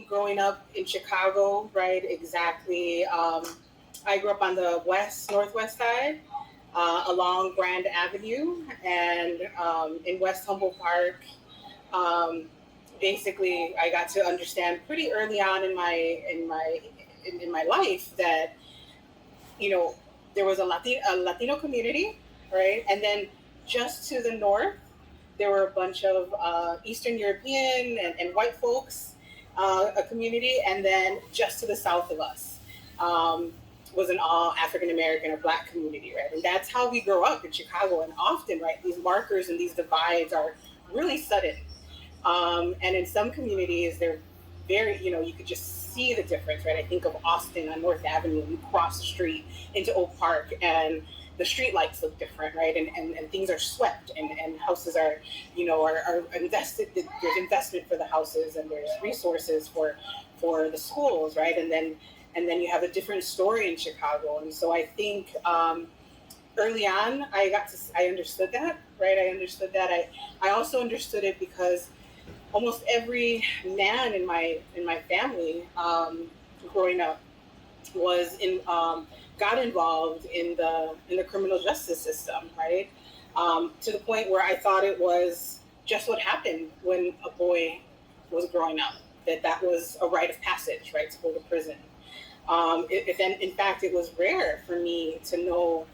growing up in Chicago, right? Exactly. I grew up on the northwest side, along Grand Avenue, and in West Humboldt Park. Um, Basically, I got to understand pretty early on in my life that you know there was a Latino community, right? And then just to the north, there were a bunch of Eastern European and white folks, a community, and then just to the south of us was an all African American or Black community, right? And that's how we grow up in Chicago. And often, right, these markers and these divides are really sudden. And in some communities, they're very, you could just see the difference, right? I think of Austin on North Avenue. You cross the street into Oak Park, and the street lights look different, right? And things are swept, and houses are invested. There's investment for the houses, and there's resources for the schools, right? And then you have a different story in Chicago. And so I think early on, I understood that, right? I understood that. I also understood it because almost every man in my family growing up was got involved in the criminal justice system, right? To the point where I thought it was just what happened when a boy was growing up, that was a rite of passage, right, to go to prison. In fact, it was rare for me to know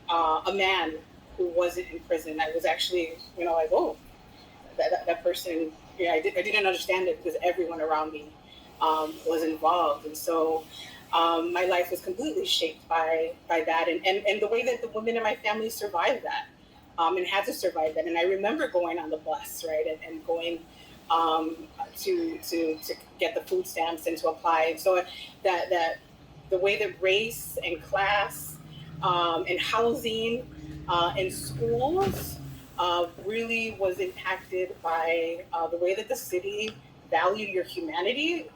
a man who wasn't in prison. I was actually, like, oh, that person. Yeah, I didn't understand it because everyone around me was involved, and so my life was completely shaped by that, and the way that the women in my family survived that, and had to survive that. And I remember going on the bus, right, and going to get the food stamps and to apply. And so that the way that race and class and housing and schools really was impacted by the way that the city valued your humanity.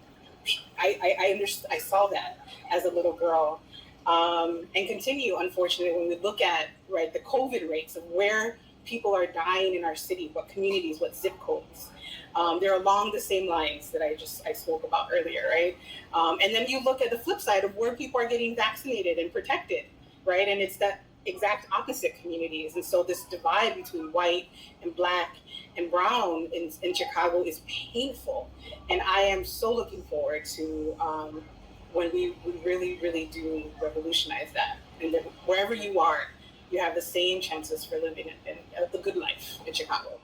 I saw that as a little girl, and continue. Unfortunately, when we look at, right, the COVID rates of where people are dying in our city, what communities, what zip codes, they're along the same lines that I spoke about earlier, right? And then you look at the flip side of where people are getting vaccinated and protected, right? And it's that exact opposite communities. And so this divide between white and Black and brown in Chicago is painful. And I am so looking forward to when we really, really do revolutionize that. And that wherever you are, you have the same chances for living in a good life in Chicago.